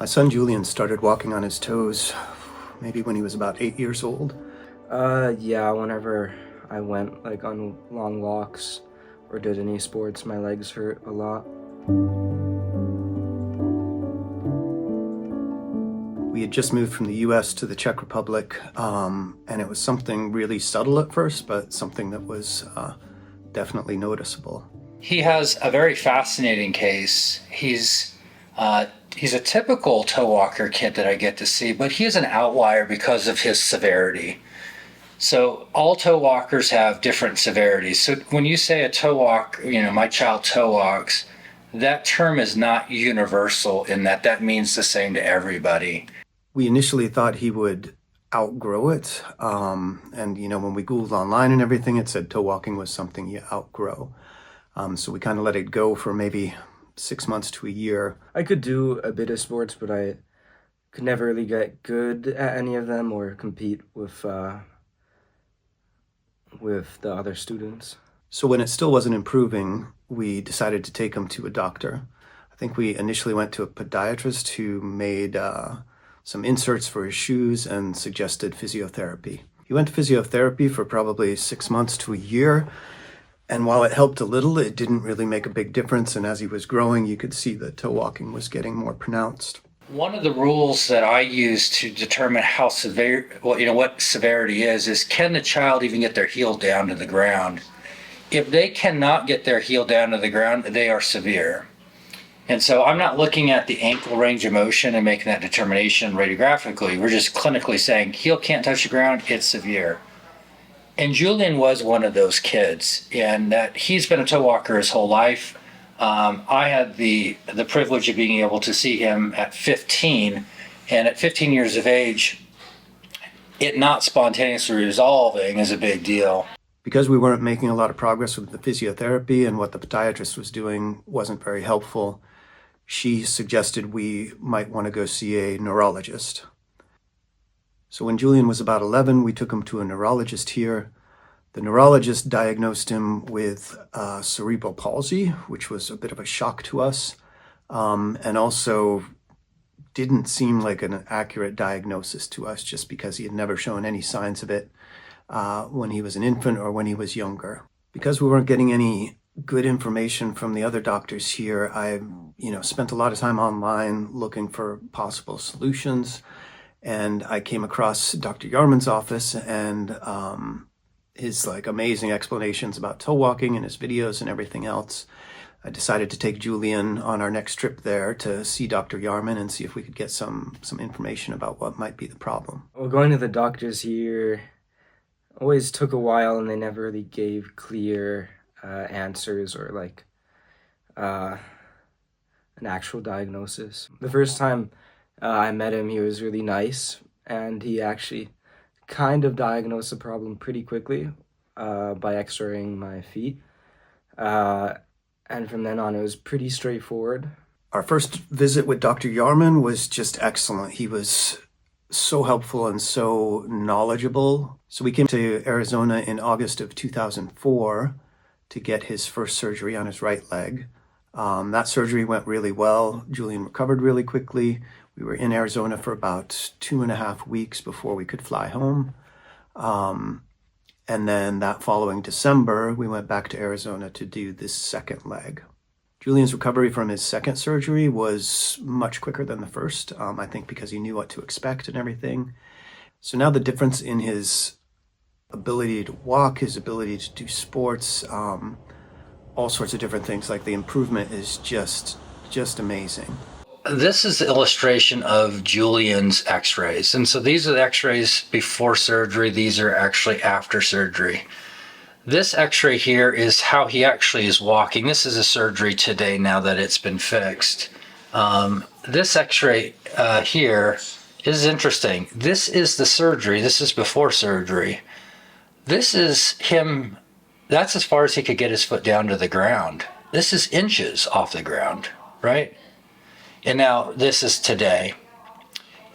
My son Julian started walking on his toes maybe when he was about 8 years old. Yeah, whenever I went like on long walks or did any sports, my legs hurt a lot. We had just moved from the US to the Czech Republic, and it was something really subtle at first, but something that was definitely noticeable. He has a very fascinating case. He's a typical toe walker kid that I get to see, but he is an outlier because of his severity. So all toe walkers have different severities. So when you say a toe walk, my child toe walks, that term is not universal in that means the same to everybody. We initially thought he would outgrow it. And when we Googled online and everything, it said toe walking was something you outgrow. So we kind of let it go for maybe 6 months to a year. I could do a bit of sports, but I could never really get good at any of them or compete with the other students. So when it still wasn't improving, we decided to take him to a doctor. I think we initially went to a podiatrist who made some inserts for his shoes and suggested physiotherapy. He went to physiotherapy for probably 6 months to a year. And while it helped a little, it didn't really make a big difference. And as he was growing, you could see that toe walking was getting more pronounced. One of the rules that I use to determine how severe, what severity is can the child even get their heel down to the ground? If they cannot get their heel down to the ground, they are severe. And so I'm not looking at the ankle range of motion and making that determination radiographically. We're just clinically saying heel can't touch the ground, it's severe. And Julian was one of those kids, and that he's been a toe walker his whole life. I had the privilege of being able to see him at 15, and at 15 years of age, it not spontaneously resolving is a big deal. Because we weren't making a lot of progress with the physiotherapy and what the podiatrist was doing wasn't very helpful, she suggested we might want to go see a neurologist. So when Julian was about 11, we took him to a neurologist here. The neurologist diagnosed him with cerebral palsy, which was a bit of a shock to us, and also didn't seem like an accurate diagnosis to us just because he had never shown any signs of it when he was an infant or when he was younger. Because we weren't getting any good information from the other doctors here, I spent a lot of time online looking for possible solutions. And I came across Dr. Jarman's office and his amazing explanations about toe walking and his videos and everything else. I decided to take Julian on our next trip there to see Dr. Jarman and see if we could get some information about what might be the problem. Well, going to the doctors here always took a while, and they never really gave clear answers or an actual diagnosis. The first time I met him, he was really nice, and he actually kind of diagnosed the problem pretty quickly by x-raying my feet. And from then on, it was pretty straightforward. Our first visit with Dr. Jarman was just excellent. He was so helpful and so knowledgeable. So we came to Arizona in August of 2004 to get his first surgery on his right leg. That surgery went really well. Julian recovered really quickly. We were in Arizona for about 2.5 weeks before we could fly home. And then that following December, we went back to Arizona to do this second leg. Julian's recovery from his second surgery was much quicker than the first, I think because he knew what to expect and everything. So now the difference in his ability to walk, his ability to do sports, all sorts of different things, the improvement is just amazing. This is the illustration of Julian's x-rays. And so these are the x-rays before surgery. These are actually after surgery. This x-ray here is how he actually is walking. This is a surgery today now that it's been fixed. This x-ray here is interesting. This is the surgery. This is before surgery. This is him. That's as far as he could get his foot down to the ground. This is inches off the ground, right? And now this is today.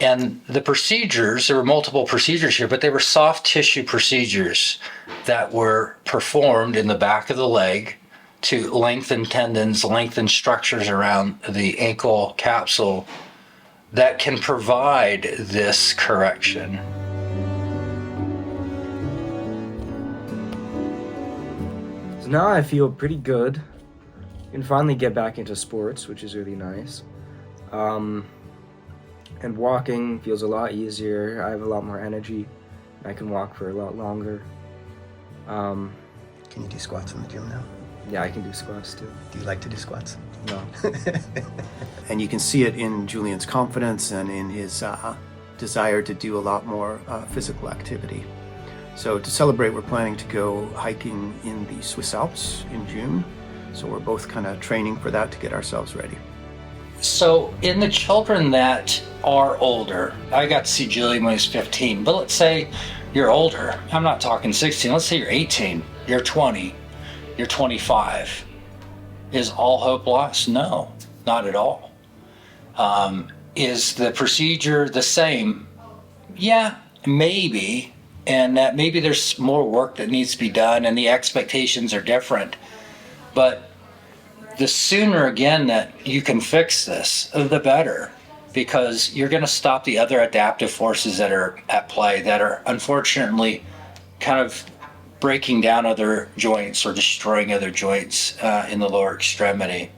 And the procedures, there were multiple procedures here, but they were soft tissue procedures that were performed in the back of the leg to lengthen tendons, lengthen structures around the ankle capsule that can provide this correction. So now I feel pretty good. I can finally get back into sports, which is really nice. And walking feels a lot easier. I have a lot more energy. I can walk for a lot longer. Can you do squats in the gym now? Yeah, I can do squats too. Do you like to do squats? No. And you can see it in Julian's confidence and in his desire to do a lot more physical activity. So to celebrate, we're planning to go hiking in the Swiss Alps in June. So we're both kind of training for that to get ourselves ready. So in the children that are older, I got to see Julian when he was 15, but let's say you're older. I'm not talking 16. Let's say you're 18, you're 20, you're 25. Is all hope lost? No, not at all. Is the procedure the same? Yeah, maybe. And that maybe there's more work that needs to be done and the expectations are different. But the sooner, again, that you can fix this, the better, because you're going to stop the other adaptive forces that are at play that are unfortunately kind of breaking down other joints or destroying other joints in the lower extremity.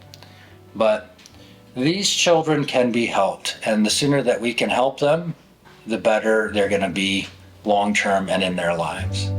But these children can be helped, and the sooner that we can help them, the better they're going to be long-term and in their lives.